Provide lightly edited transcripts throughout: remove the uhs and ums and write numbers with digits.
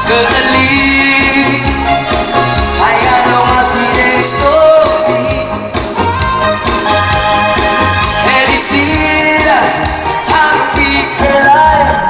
Suddenly, I got no more story. And you see that I'm people alive.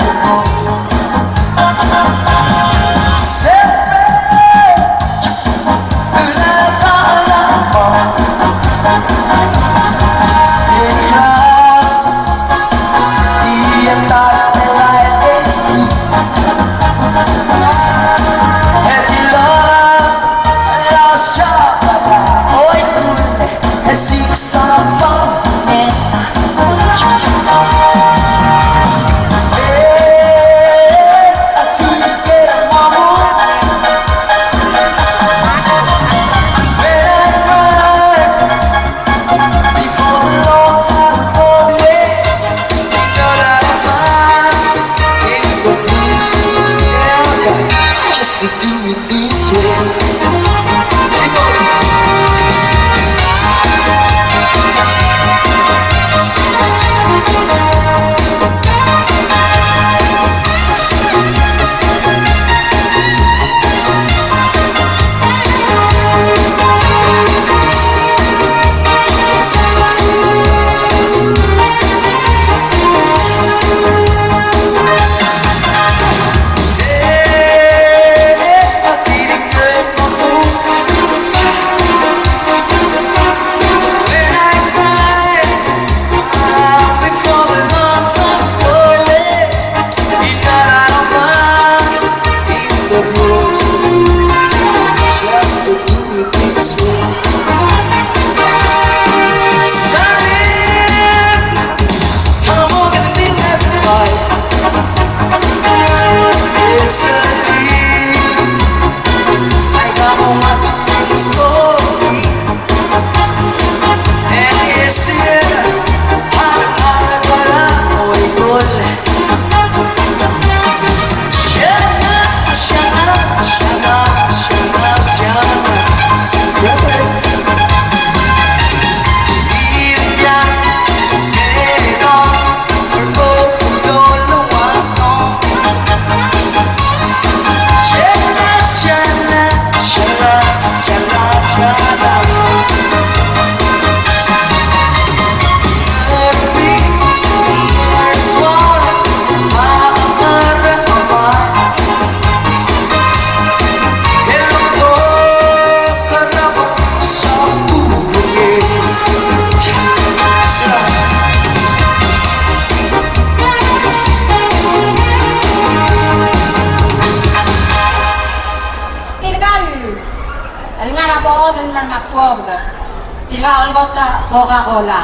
Coca-Cola.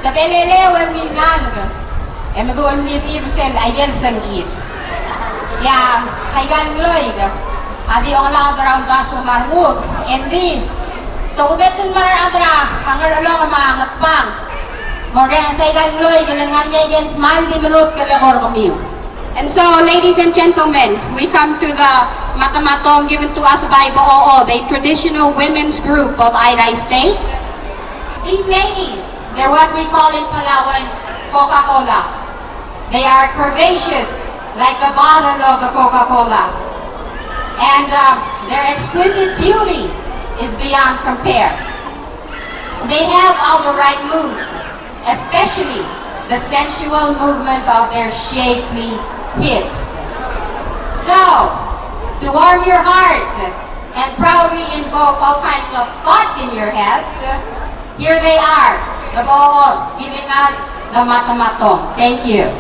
La pelele wem milnal em duol mi sel ayen sangit. Ya haigal loy adi ong la draw da so marmut endi to betul mar adra hangar along mangat pang more haigal loy galangan gen mal di menut kalagor kamiu. And so, ladies and gentlemen, we come to the matamatong given to us by Bo'o, the traditional women's group of Airai State. These ladies, they're what we call in Palawan, Coca-Cola. They are curvaceous, like the bottle of the Coca-Cola. And their exquisite beauty is beyond compare. They have all the right moves, especially the sensual movement of their shapely hips. So, to warm your hearts and proudly invoke all kinds of thoughts in your heads, here they are, the Bo'o, giving us the matamatong. Thank you.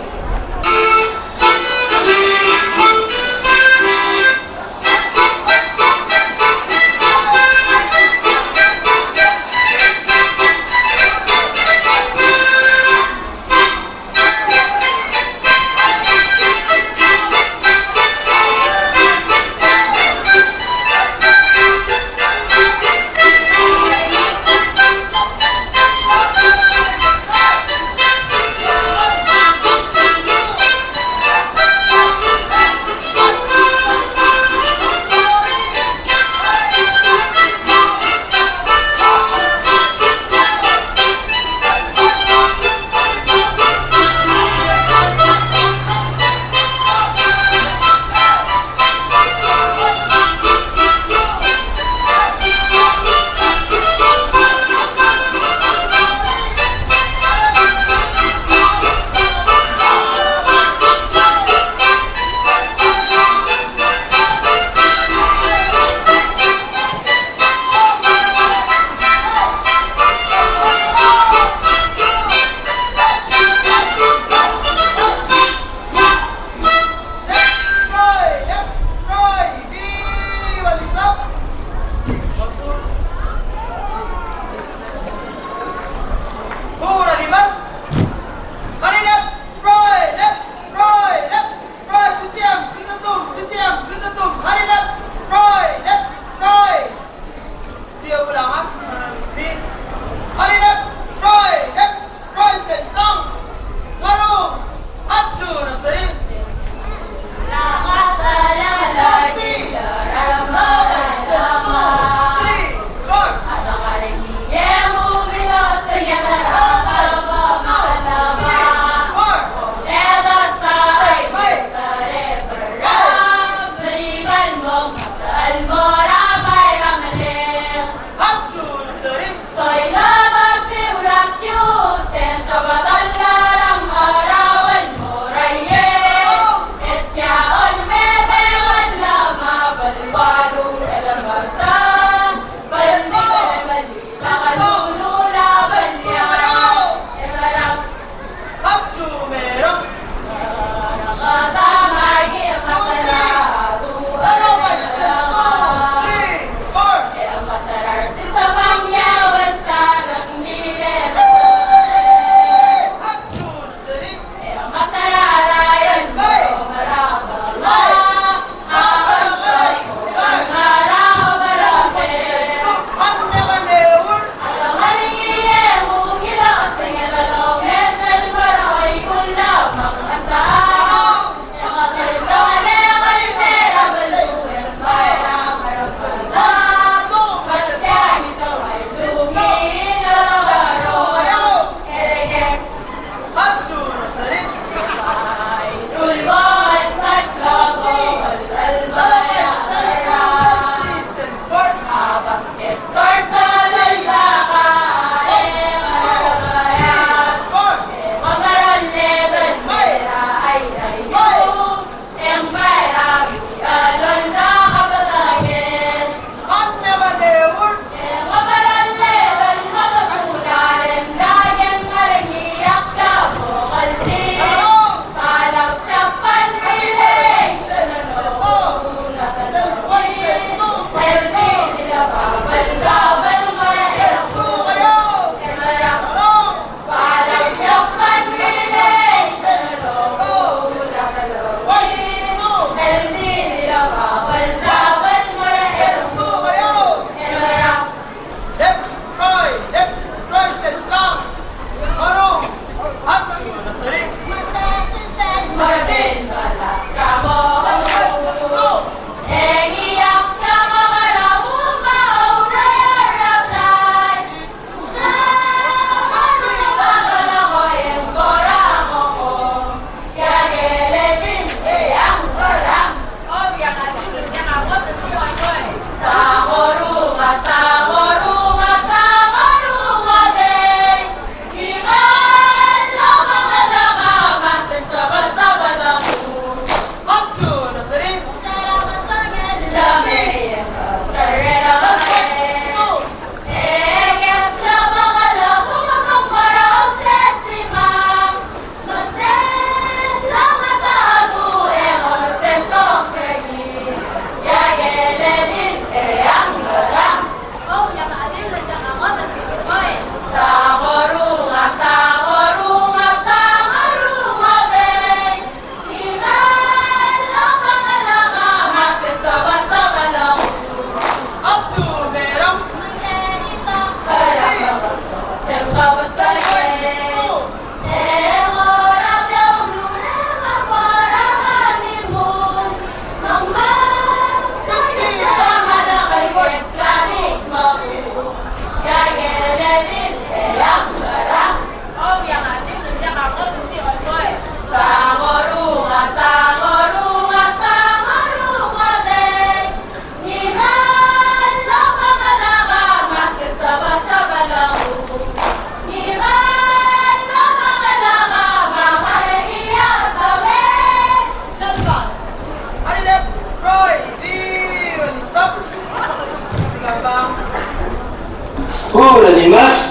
なります。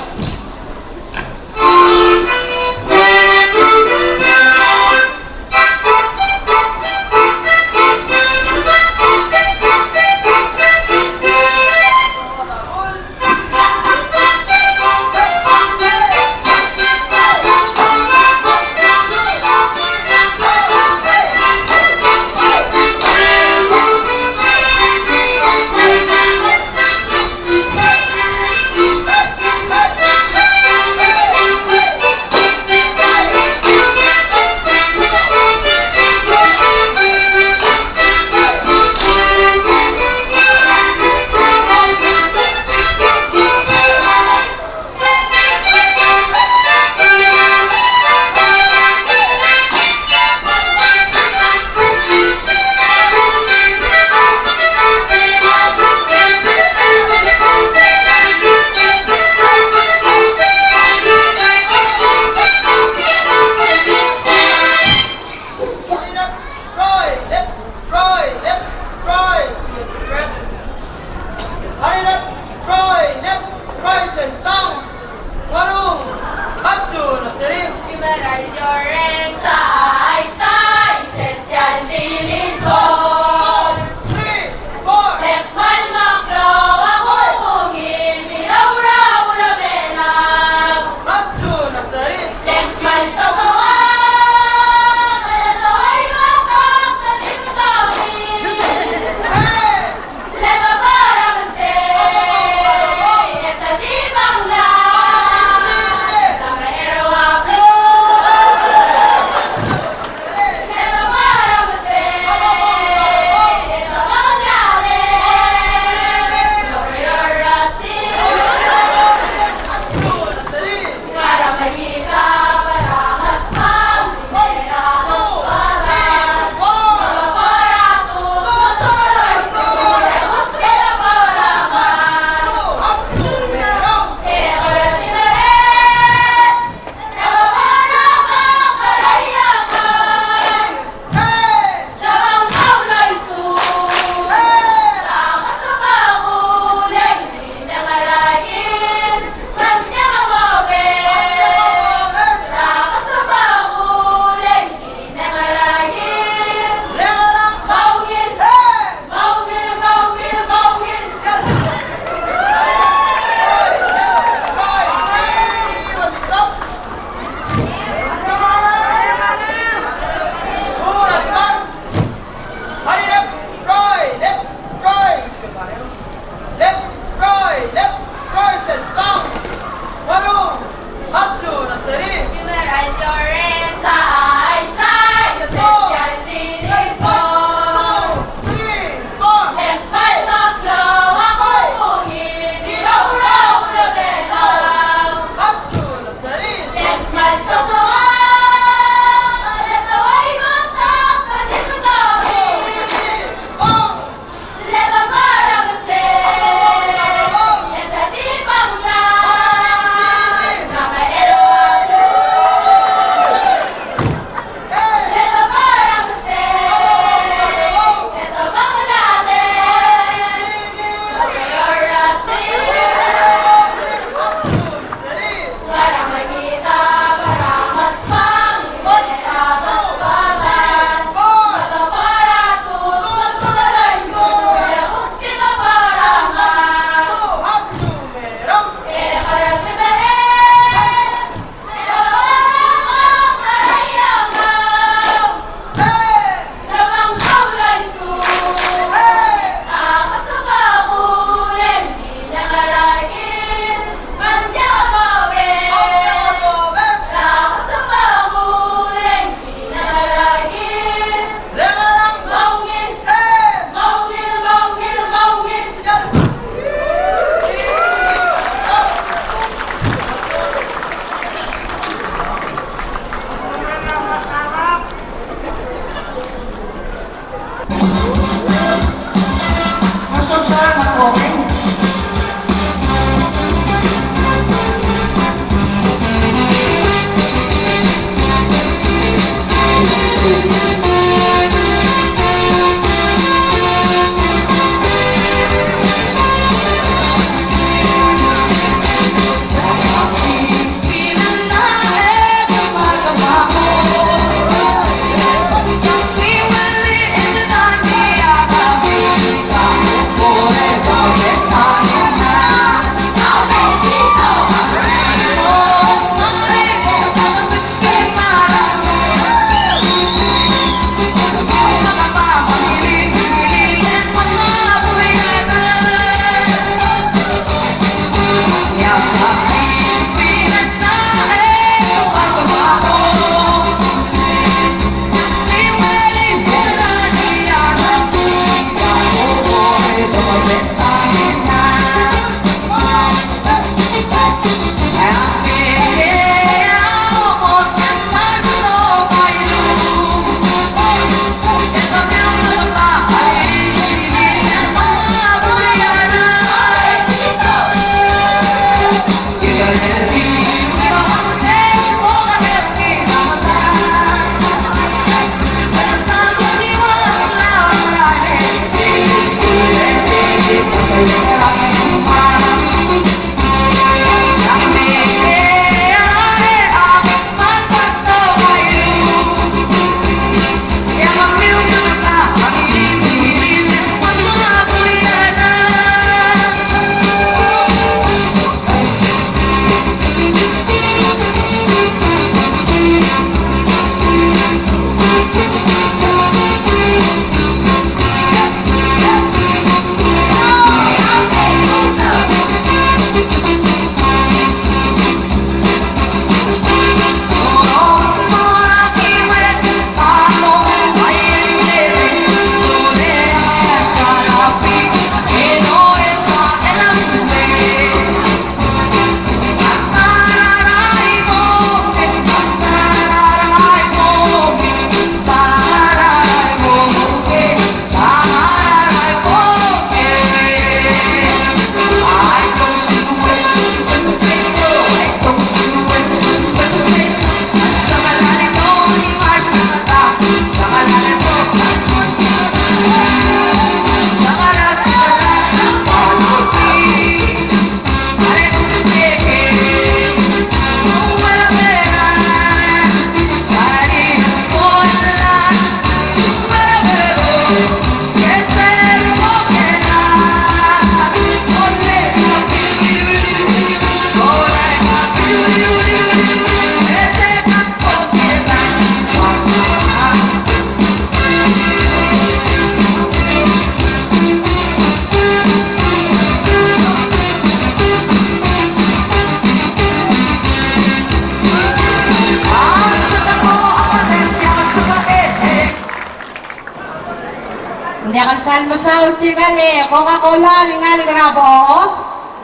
Hindi akan salmasaul tirgale, Coca-Cola, lingal grabo, oo.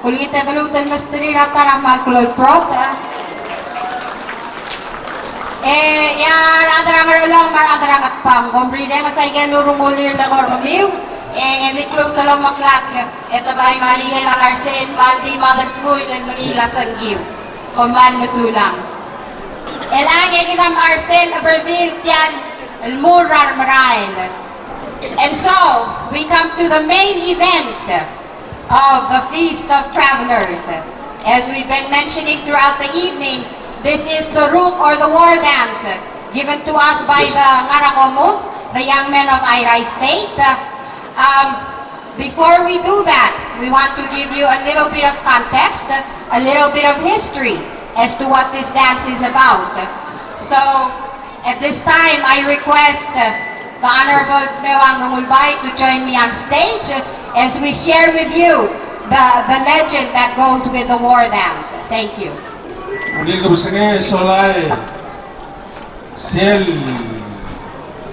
Kulite galutan masteri rata ramal kulol prot. Adarang ulang adarang at pang. Gombride masay gelurong ulir na gormabiw. Eviklog talong maklat. Ito ba'y maligay lang arsen, baldi magat po ilan magila sanggim. Kuman masulang. Elangin itam arsen, aberdil, tiyan, Murr, Merael. And so, we come to the main event of the Feast of Travelers. As we've been mentioning throughout the evening, this is the rook or the war dance given to us by the Ngarakomut, the young men of Airai State. Before we do that, we want to give you a little bit of context, a little bit of history as to what this dance is about. So, at this time, I request the Honorable Mewang Rumulbay to join me on stage as we share with you the legend that goes with the war dance. Thank you. Unil ka busenge solay sel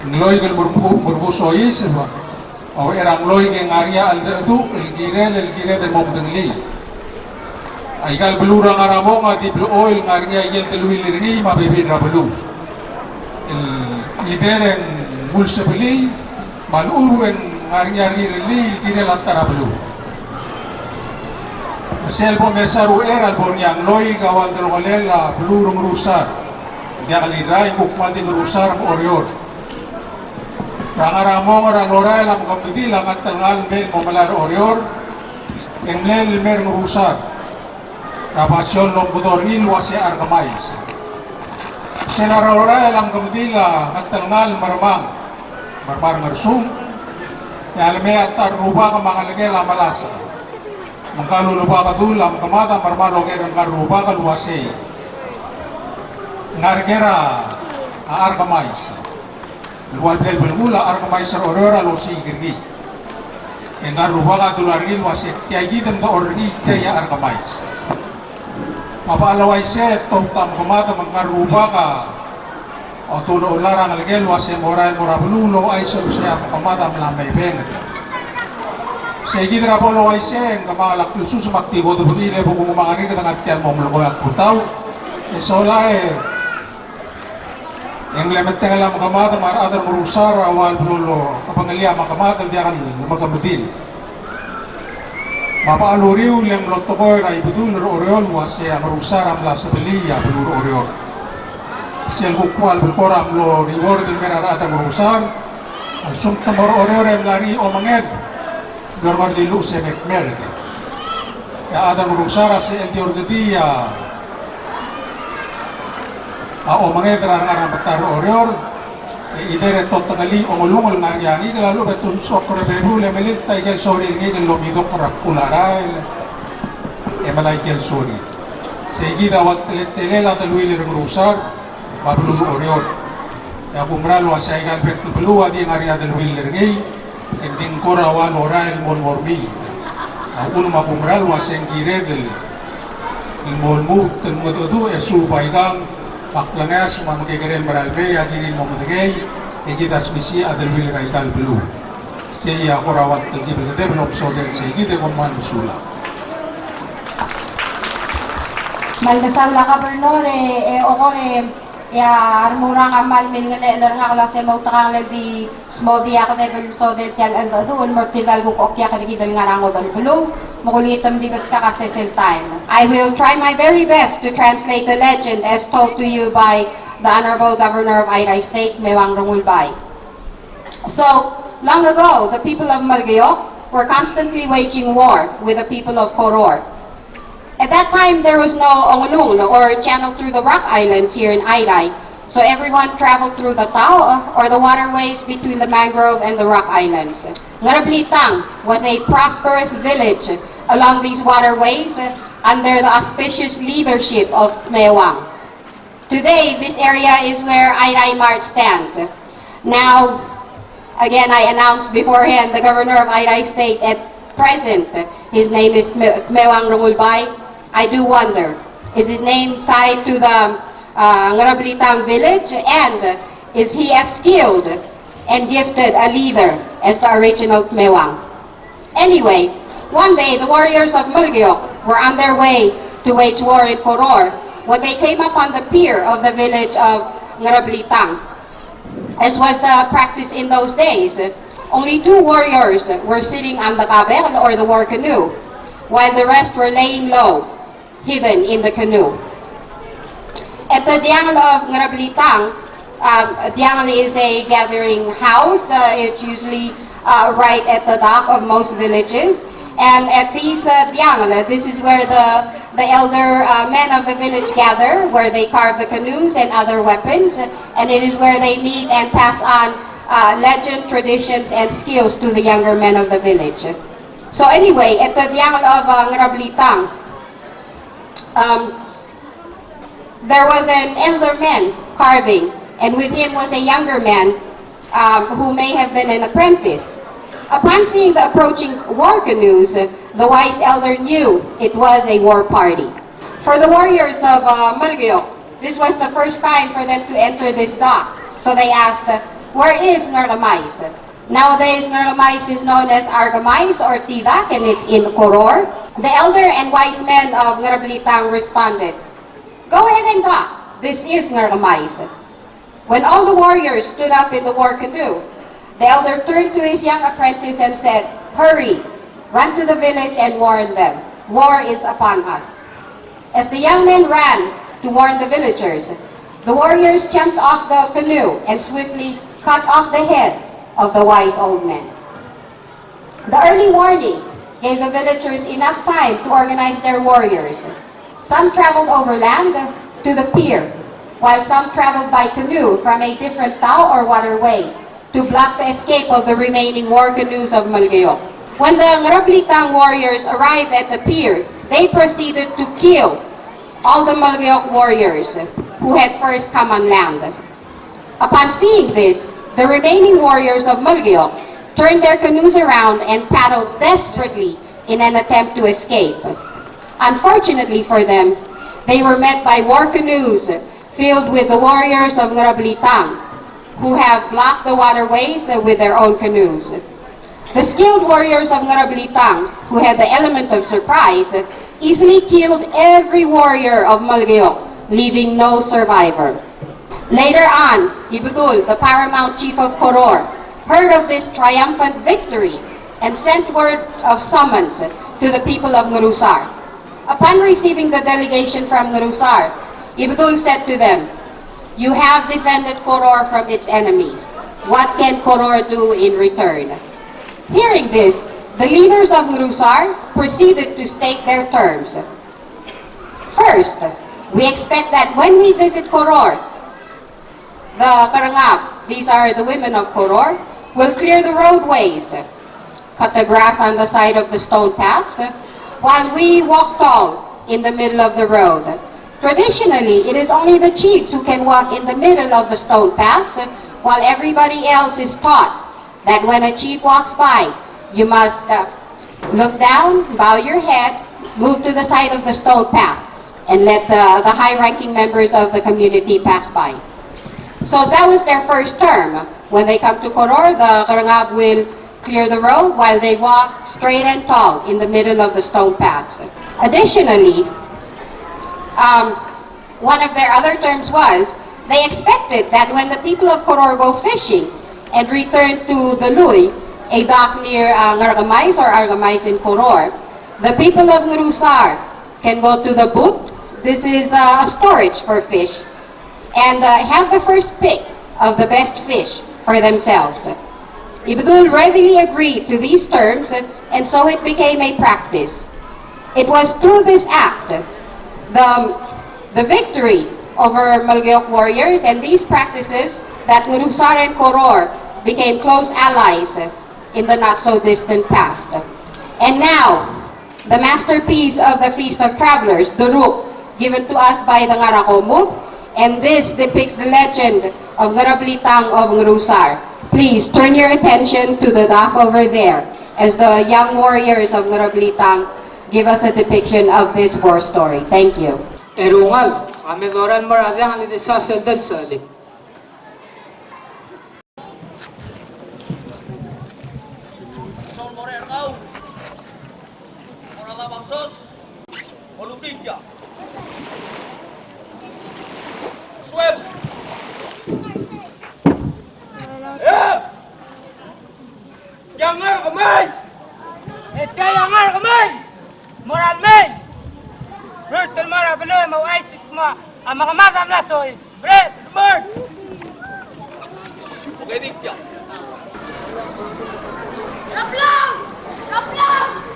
ngloy gal murbuso is ba o era ngloy ke ngaria al tu el gire del mobdengli ay gal belura ngaramo nga di oil ngaria yel teluil rini mabebin ra belu el ideren mulsebeli malurwen ngaria rini gire lantara belu Sel po mesaru eral po niyang loy gawal dalungalela blurong rusar. Dia kaliray bukman di rusar mo orior. Rangaramo nga rangoray lam kapiti lang at tangal men mo malar orior. Englel mer rusar. Rapasyon long budoril wasi arkamais. Senararay lam kapiti lang at tangal marmang. Marmar ngarsum. Yalme at taruba ka mga lagay lamalasa. Mengkalulupa katulam kamata marmalo kerang karupa kaluase ngargera arkamais lual bel belmula arkamais orora lo si girgi ngarupa katulari luase tiagi dem to orgi kaya arkamais papalawai se tom kamata mengkarupa ka otulo ularang lagel luase moral morabululo ay solusiya kamata melamai benget Segi drapolo ay seng kamalak lusus maktibo to bugile buku mangari ka tangartian mo mulko at putaw esola yang lemet tengah lam kamata mar adar merusar awal bulo kapangalia makamata dia kan magamutin mapa aluriu yang lotokoy rai betul oriol wase ang merusar am la sebelia bulur oriol sel bukwal bulkoram lo reward del merara adar merusar al sum tamor oriol em lari o manged Normal di lu se mereka. Ya ada merusara se el diorgetia. O mangetra ngara betar orior. Idere tot tangali o mulungol ngariani lalu betul sok rebebu le melit taigel sori ngel lomido korakularai. Emalai gel sori. Seguida wat telela de luile merusar bablu orior. Ya bumral wa saigal betul belua di ngaria de luile ngei. Ending korawan orael mol morbi. Aku makumral waseng kiredel. Mol mut ten mutu esu baigang paklangas mamkegerel maralbe agini momudegei egitas misi adel wil raikal belu. Seya korawan tengi belede belum sodel segide koman busula. Malbasawla ka bernore okore ya armurang amal mil ngalelar nga kala sa mautakang di smodi ako level so del tel al doon mortigal ko okya kaligidal nga rango dal bulu mukulitam di bas ka kasesel time. I will try my very best to translate the legend as told to you by the Honorable Governor of Airai State, Mewang Rumulbay. So, long ago, the people of Malgayok were constantly waging war with the people of Koror. At that time, there was no Ongulung or channel through the Rock Islands here in Airai. So everyone traveled through the Tao or the waterways between the mangrove and the Rock Islands. Ngarablitang was a prosperous village along these waterways under the auspicious leadership of Mewang. Today, this area is where Airai Mart stands. Now, again, I announced beforehand the Governor of Airai State at present. His name is Mewang Rumulbay. I do wonder, is his name tied to the Ngarablitang village, and is he as skilled and gifted a leader as the original Mewang. Anyway, one day the warriors of Murr were on their way to wage war in Koror when they came upon the pier of the village of Ngarablitang. As was the practice in those days, only 2 warriors were sitting on the kabel or the war canoe, while the rest were laying low, hidden in the canoe. At the Diangal of Ngarablitang, Diangal is a gathering house. It's usually right at the dock of most villages. And at these Diangal, this is where the elder men of the village gather, where they carve the canoes and other weapons. And it is where they meet and pass on legend, traditions, and skills to the younger men of the village. So anyway, at the Diangal of Ngarablitang, there was an elder man carving, and with him was a younger man who may have been an apprentice. Upon seeing the approaching war canoes, the wise elder knew it was a war party. For the warriors of Murr, this was the first time for them to enter this dock. So they asked, where is Nargamais? Nowadays, Nargamais is known as Argamais or Tidak, and it's in Koror. The elder and wise men of Ngarablitang responded, go ahead and dock. This is Nargamais. When all the warriors stood up in the war canoe, the elder turned to his young apprentice and said, hurry, run to the village and warn them. War is upon us. As the young men ran to warn the villagers, the warriors jumped off the canoe and swiftly cut off the head of the wise old man. The early warning gave the villagers enough time to organize their warriors. Some traveled overland to the pier, while some traveled by canoe from a different tao or waterway to block the escape of the remaining war canoes of Murr. When the Ngarablitang warriors arrived at the pier, they proceeded to kill all the Murr warriors who had first come on land. Upon seeing this, the remaining warriors of Murr turned their canoes around and paddled desperately in an attempt to escape. Unfortunately for them, they were met by war canoes filled with the warriors of Ngarablitang, who have blocked the waterways with their own canoes. The skilled warriors of Ngarablitang, who had the element of surprise, easily killed every warrior of Murr, leaving no survivor. Later on, Ibudul, the paramount chief of Koror, heard of this triumphant victory and sent word of summons to the people of Ngurusar. Upon receiving the delegation from Ngurusar, Ibudul said to them, you have defended Koror from its enemies. What can Koror do in return? Hearing this, the leaders of Ngurusar proceeded to state their terms. First, we expect that when we visit Koror, the Karangap, these are the women of Koror, will clear the roadways, cut the grass on the side of the stone paths, while we walk tall in the middle of the road. Traditionally, it is only the chiefs who can walk in the middle of the stone paths, while everybody else is taught that when a chief walks by, you must look down, bow your head, move to the side of the stone path, and let the high-ranking members of the community pass by. So that was their first term. When they come to Koror, the Karangab will clear the road while they walk straight and tall in the middle of the stone paths. Additionally, one of their other terms was, they expected that when the people of Koror go fishing and return to the Luy, a dock near Ngargamais or Argamais in Koror, the people of Ngurusar can go to the boot. This is a storage for fish, and have the first pick of the best fish for themselves. Ibudul readily agreed to these terms, and so it became a practice. It was through this act, the victory over Malgeok warriors and these practices, that Ngurusar and Koror became close allies in the not-so-distant past. And now, the masterpiece of the Feast of Travelers, the Ruk, given to us by the Ngarakomut, and this depicts the legend of Ngarablitang of Ngurusar. Please turn your attention to the dock over there as the young warriors of Ngarablitang give us a depiction of this war story. Thank you. Erungal, kami doran maradang alin sa seldal salik. Sos, Molukikia. Swim. Jangan kemai. jangan kami! Moral men! Brutal mara beloy mau isik ma ang mga madam na soy. Bread, bird! Okay, Dikya. Raplong! Raplong!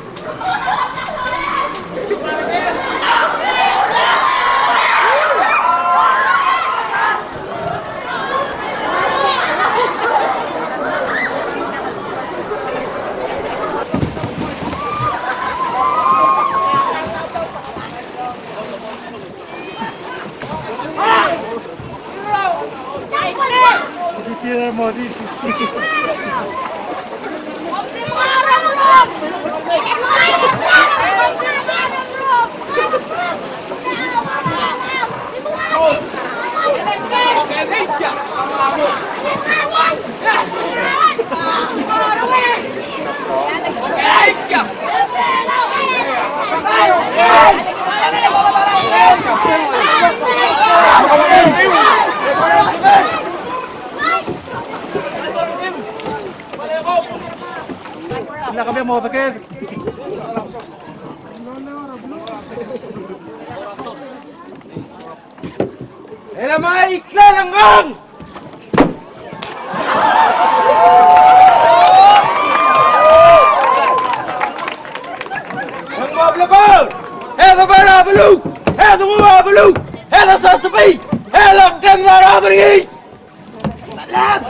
Wala kami ang motorked. Elamay Klalanggang! Ang mablabal! Heda balabalug! Heda mabalug! Heda sasabi! Heda kamdarabri! Talab!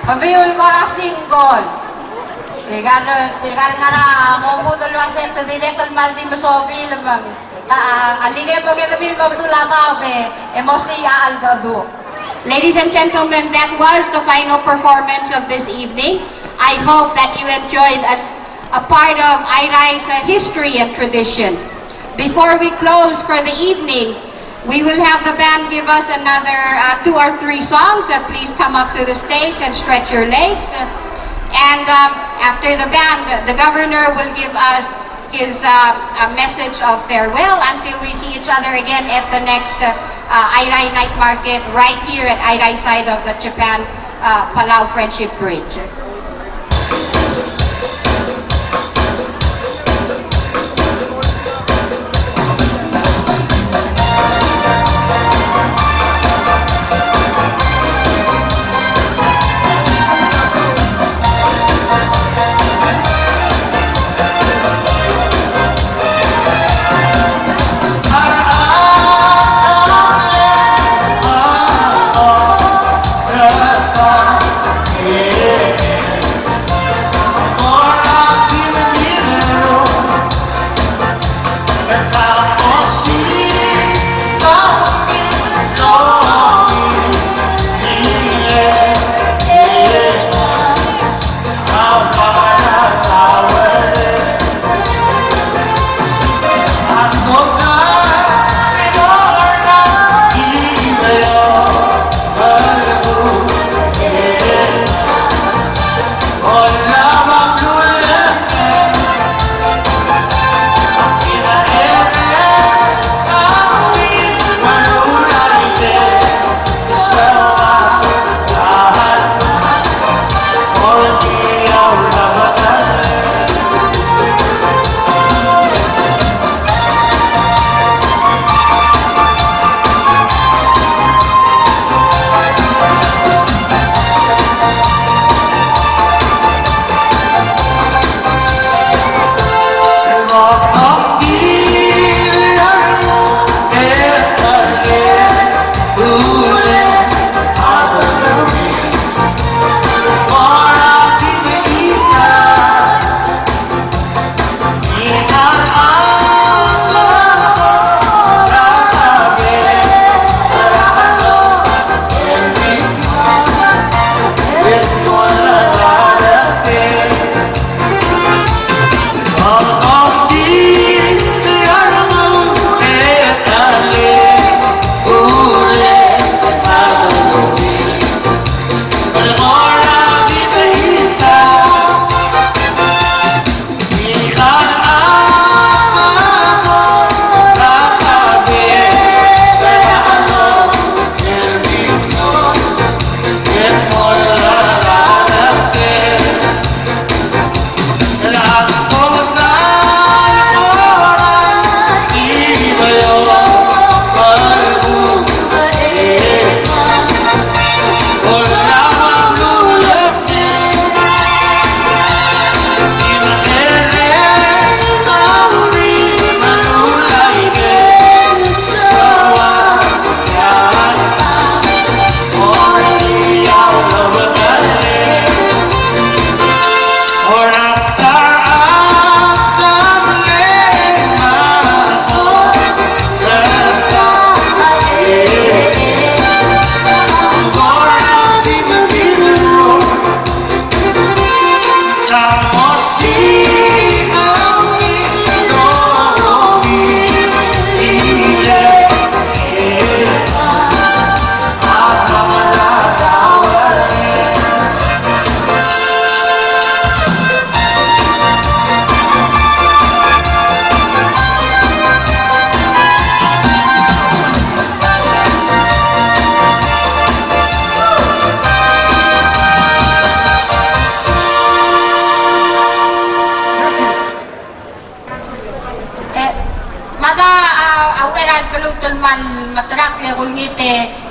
Pabiyol ko ra single. Tirgar nga na mamudol ang sento direkal mal di masobi lamang. Alinge po kita bin pabutulama be emosi aldo. Ladies and gentlemen, that was the final performance of this evening. I hope that you enjoyed a part of Airai's history and tradition. Before we close for the evening, we will have the band give us another 2 or 3 songs. Please come up to the stage and stretch your legs. And after the band, the governor will give us his message of farewell until we see each other again at the next Airai Night Market right here at Airai side of the Japan-Palau Friendship Bridge.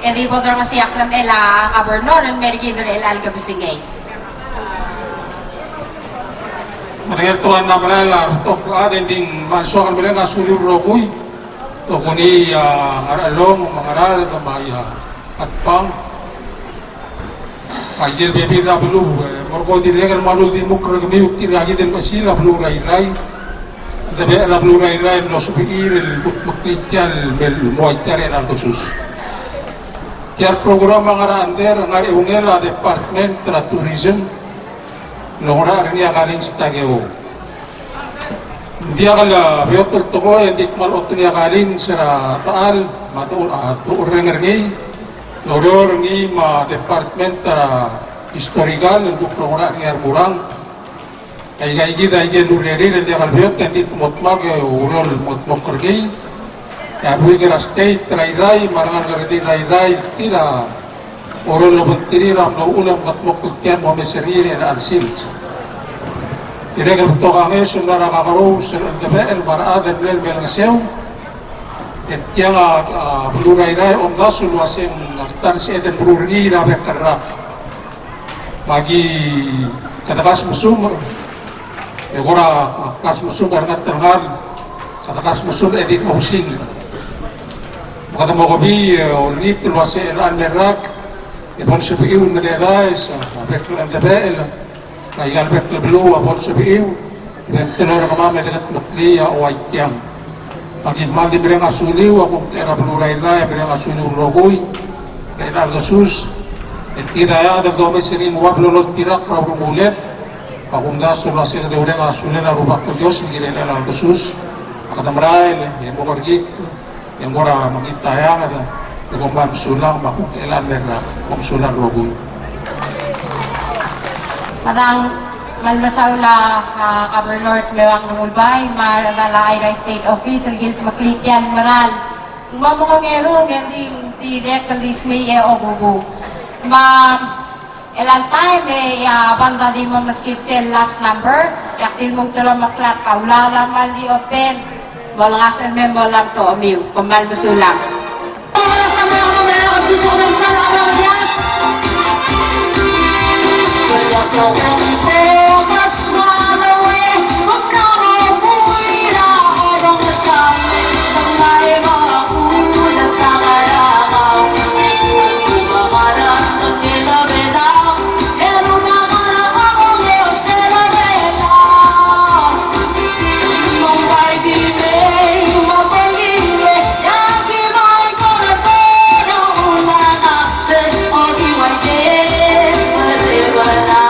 Edi bodrong siak lam ela gobernador ng mergider el algabisingay. Maria tuan na Merael tok adin ding mansukan mereka sulir rokoy. To kuni aralong mangaral ta maya at pang Ayer bebi rablu, morko diregal malul di mukra gemiu tiragi del masil rablu Airai. Dabe rablu Airai no subir el muktial bel moitare na khusus. Kiar program ngarander ngari ungela department tra tourism lora ringa galing stageo. Dia kala beotol toko endik mal otnya galing sera taal matul atu rengerngei loror ngi ma department tra historical untuk lora ngar murang ay gaigi da ige lureri le dia kal beot endik motmag urol motmok kergei ya bui kira state Airai marangan kerdi Airai tila urol lo bentiri ram lo ulam motmok kian mo meseri na arsil. Jadi kalau betul kami sudah nakakaroon sa Merael para ada bel ngaseo, tiang Airai om dasul waseng naktan si eden berurgi na bekerra, bagi katakas musum, egora kas musum karena terhar, katakas musum edik housing, kata mau kopi olip luaseng Merak, ipon sepiun mededais, bekerra Merael. Kaya albert leblu apol sabiiw dan tenor kamame dekat mutliya o aityang pagin mali birang asuliw akong tera Airai birang asuliw rogoy kaya algasus etira da dome sirin wablolot tirak raw mulet akong daso na sila de birang asuliw na rubak ko Dios ngire na algasus akata Merael yang mokorgik yang mora magitayang ada kumam sulang makung kailan merak kum sulang rogoy. Parang malmasaw la Governor Lewang Nungulbay, Marala Airai State Office, ang Guild Maklitian, Merael. Umamong ngero, hindi direct lismi ogugu. Elan time, banda di mo maskit sel last number, yaktil mong tala maklat, kaulala mal di open, walangasan me mo lang to, amiw, kumal masulang. So focus swallowing, kung namumuira habang nasamin ng may mga ulat na kalakaw. Kumakarat ng kinabila, pero nakarap akong iyong serabela. Mambay bibay, mapagigil, yagi may koraton ang unang asin o diway din, wala.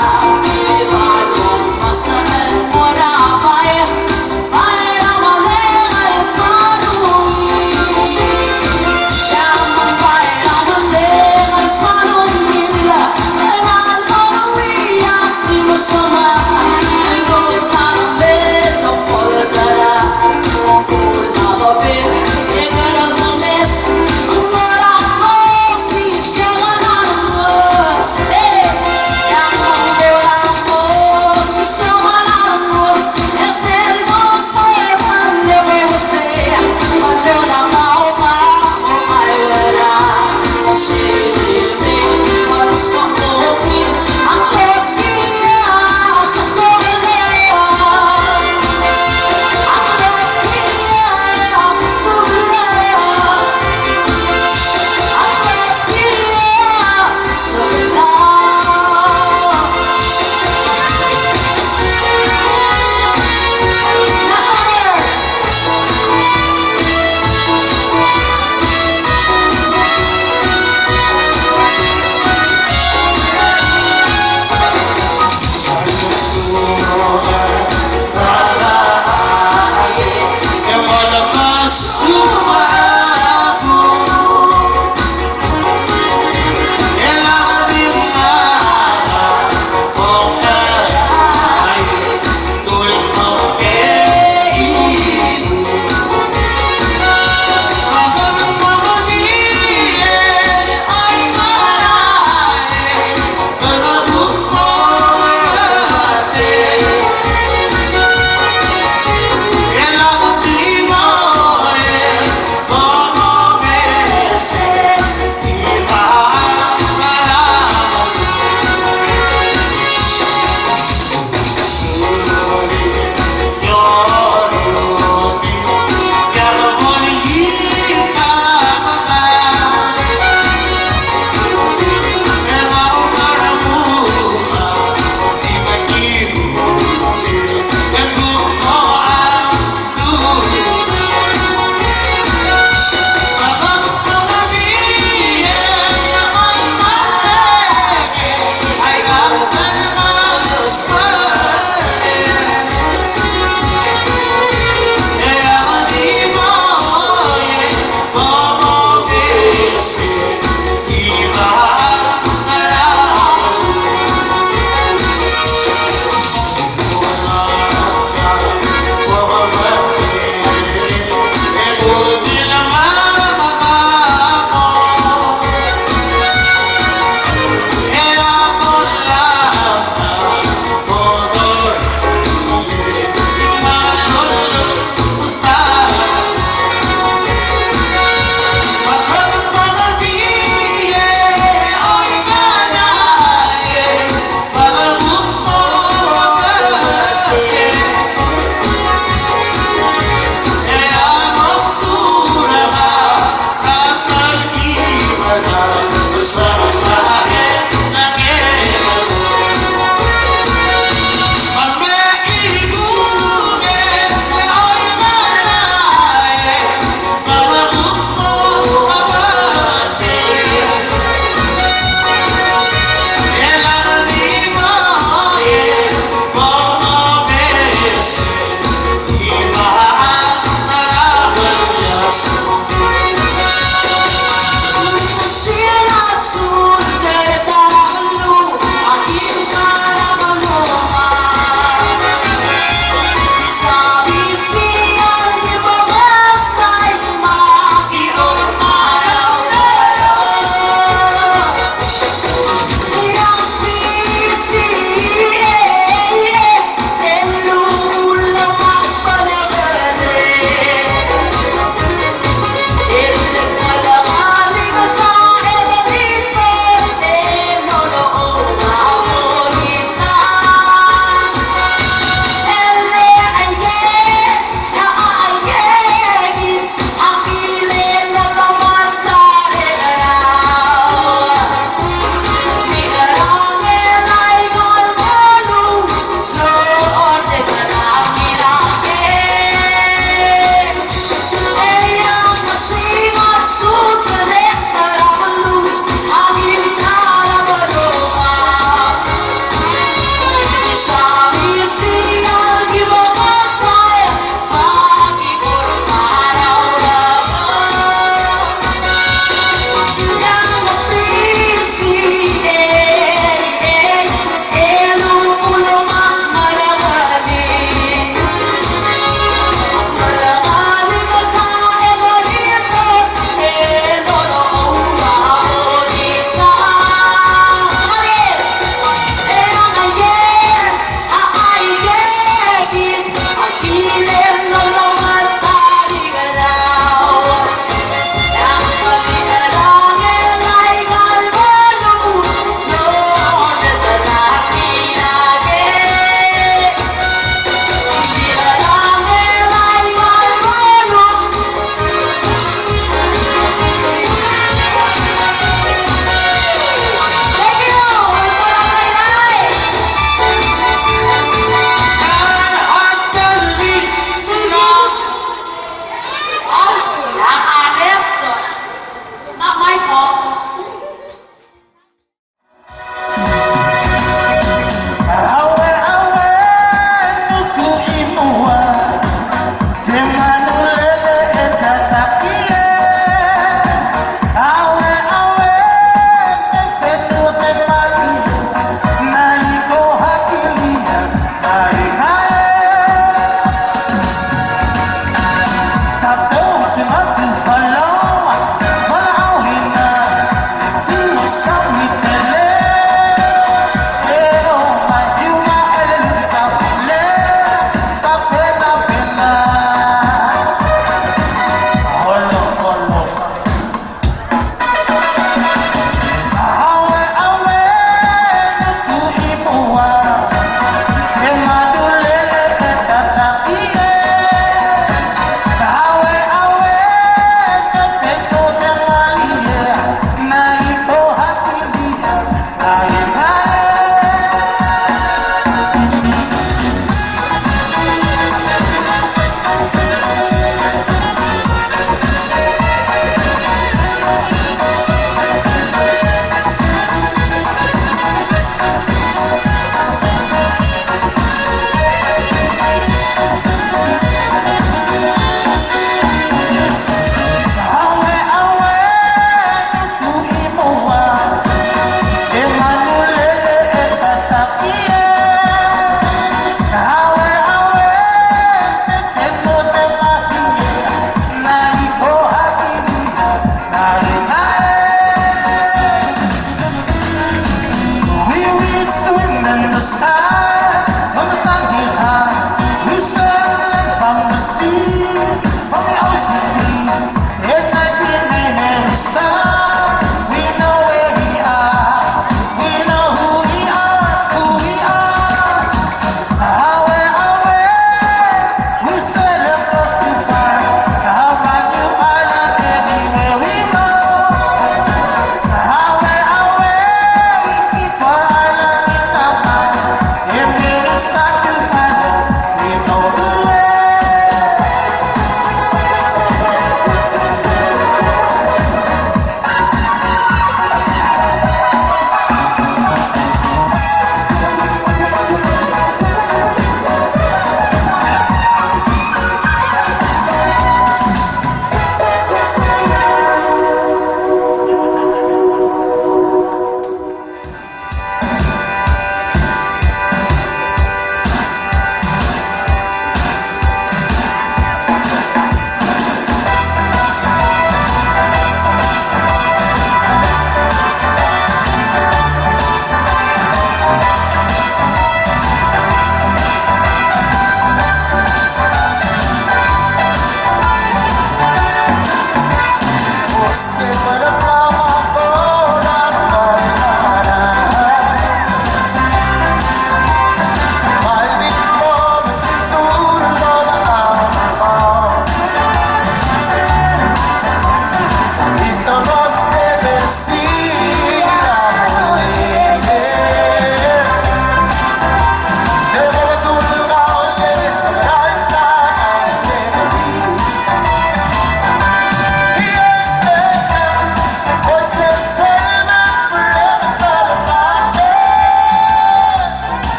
wind in the sky.